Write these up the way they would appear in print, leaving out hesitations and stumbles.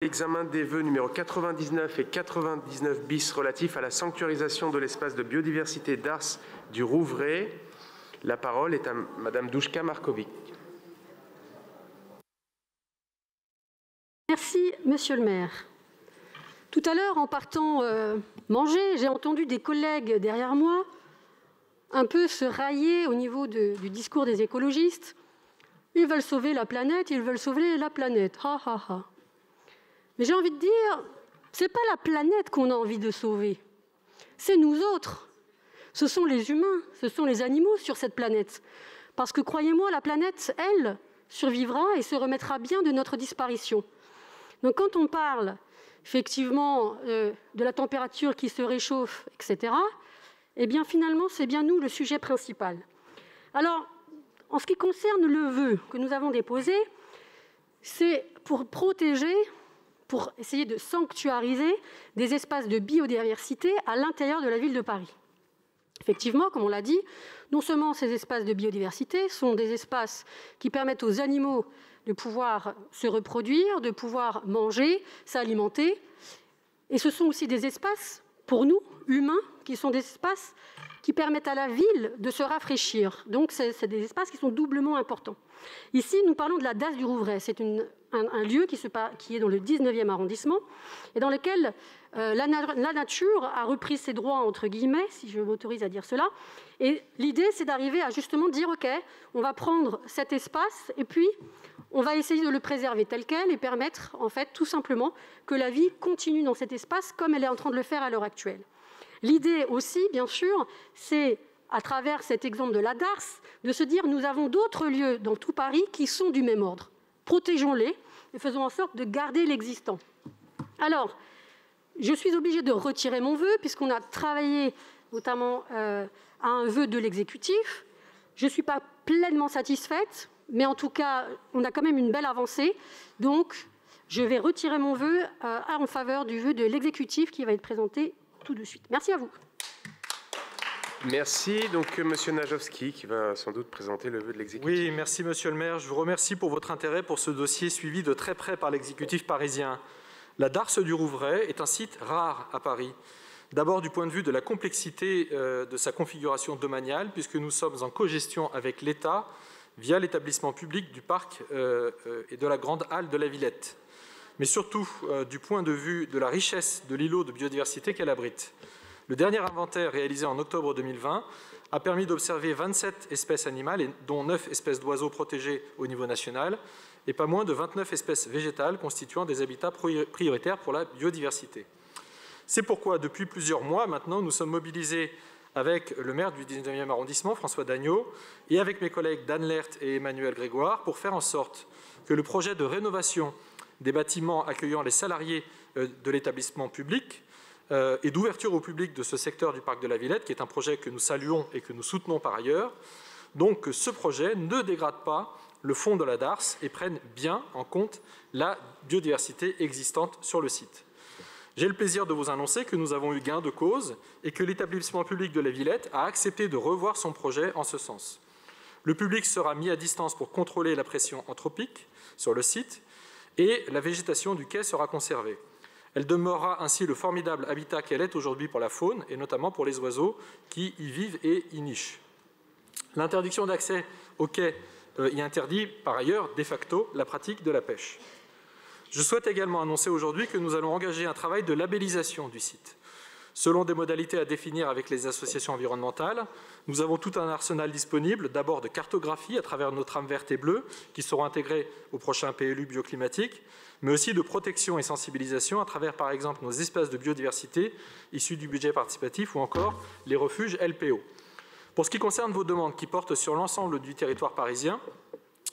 Examen des vœux numéro 99 et 99 bis relatifs à la sanctuarisation de l'espace de biodiversité d'Ars du Rouvray. La parole est à Madame Douška Marković. Merci, Monsieur le maire. Tout à l'heure, en partant manger, j'ai entendu des collègues derrière moi un peu se railler au niveau du discours des écologistes. Ils veulent sauver la planète, ils veulent sauver la planète. Ha, ha, ha. Mais j'ai envie de dire, ce n'est pas la planète qu'on a envie de sauver, c'est nous autres. Ce sont les humains, ce sont les animaux sur cette planète. Parce que croyez-moi, la planète, elle, survivra et se remettra bien de notre disparition. Donc quand on parle effectivement de la température qui se réchauffe, etc., eh bien finalement, c'est bien nous le sujet principal. Alors, en ce qui concerne le vœu que nous avons déposé, c'est pour protéger, pour essayer de sanctuariser des espaces de biodiversité à l'intérieur de la ville de Paris. Effectivement, comme on l'a dit, non seulement ces espaces de biodiversité sont des espaces qui permettent aux animaux de pouvoir se reproduire, de pouvoir manger, s'alimenter, et ce sont aussi des espaces, pour nous, humains, qui sont des espaces qui permettent à la ville de se rafraîchir. Donc, c'est des espaces qui sont doublement importants. Ici, nous parlons de la DAS du Rouvray. C'est un lieu qui est dans le 19e arrondissement et dans lequel la nature a repris ses droits, entre guillemets, si je m'autorise à dire cela. Et l'idée, c'est d'arriver à justement dire, OK, on va prendre cet espace et puis on va essayer de le préserver tel quel et permettre, en fait, tout simplement, que la vie continue dans cet espace comme elle est en train de le faire à l'heure actuelle. L'idée aussi, bien sûr, c'est, à travers cet exemple de la DARS, de se dire nous avons d'autres lieux dans tout Paris qui sont du même ordre. Protégeons-les et faisons en sorte de garder l'existant. Alors, je suis obligée de retirer mon vœu puisqu'on a travaillé notamment à un vœu de l'exécutif. Je ne suis pas pleinement satisfaite, mais en tout cas, on a quand même une belle avancée. Donc, je vais retirer mon vœu en faveur du vœu de l'exécutif qui va être présenté tout de suite. Merci à vous. Merci. Donc, Monsieur Najowski, qui va sans doute présenter le vœu de l'exécutif. Oui, merci, Monsieur le maire. Je vous remercie pour votre intérêt pour ce dossier suivi de très près par l'exécutif parisien. La Darse du Rouvray est un site rare à Paris. D'abord, du point de vue de la complexité de sa configuration domaniale, puisque nous sommes en cogestion avec l'État via l'établissement public du parc et de la grande halle de la Villette. Mais surtout du point de vue de la richesse de l'îlot de biodiversité qu'elle abrite. Le dernier inventaire réalisé en octobre 2020 a permis d'observer 27 espèces animales, dont 9 espèces d'oiseaux protégées au niveau national, et pas moins de 29 espèces végétales constituant des habitats prioritaires pour la biodiversité. C'est pourquoi, depuis plusieurs mois maintenant, nous sommes mobilisés avec le maire du 19e arrondissement, François Dagneau, et avec mes collègues Dan Lert et Emmanuel Grégoire, pour faire en sorte que le projet de rénovation des bâtiments accueillant les salariés de l'établissement public et d'ouverture au public de ce secteur du parc de la Villette, qui est un projet que nous saluons et que nous soutenons par ailleurs, donc que ce projet ne dégrade pas le fond de la Darse et prenne bien en compte la biodiversité existante sur le site. J'ai le plaisir de vous annoncer que nous avons eu gain de cause et que l'établissement public de la Villette a accepté de revoir son projet en ce sens. Le public sera mis à distance pour contrôler la pression anthropique sur le site et la végétation du quai sera conservée. Elle demeurera ainsi le formidable habitat qu'elle est aujourd'hui pour la faune et notamment pour les oiseaux qui y vivent et y nichent. L'interdiction d'accès au quai y interdit par ailleurs de facto la pratique de la pêche. Je souhaite également annoncer aujourd'hui que nous allons engager un travail de labellisation du site. Selon des modalités à définir avec les associations environnementales, nous avons tout un arsenal disponible, d'abord de cartographie à travers nos trames vertes et bleues qui seront intégrées au prochain PLU bioclimatique, mais aussi de protection et sensibilisation à travers par exemple nos espaces de biodiversité issus du budget participatif ou encore les refuges LPO. Pour ce qui concerne vos demandes qui portent sur l'ensemble du territoire parisien,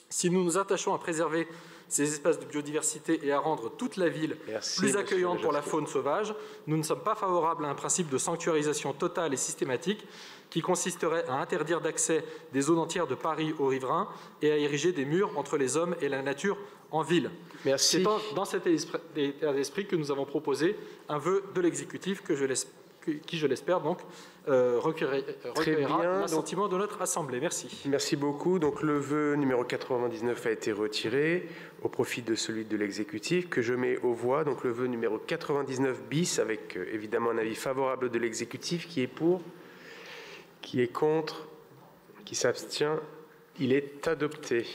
si nous nous attachons à préserver ces espaces de biodiversité et à rendre toute la ville plus accueillante pour la faune sauvage, nous ne sommes pas favorables à un principe de sanctuarisation totale et systématique qui consisterait à interdire d'accès des zones entières de Paris aux riverains et à ériger des murs entre les hommes et la nature en ville. C'est dans cet état d'esprit que nous avons proposé un vœu de l'exécutif que qui, je l'espère, donc, recueillera l'assentiment de notre Assemblée. Merci. Merci beaucoup. Donc, le vœu numéro 99 a été retiré au profit de celui de l'exécutif que je mets aux voix. Donc, le vœu numéro 99 bis avec évidemment un avis favorable de l'exécutif. Qui est pour? Qui est contre? Qui s'abstient? Il est adopté.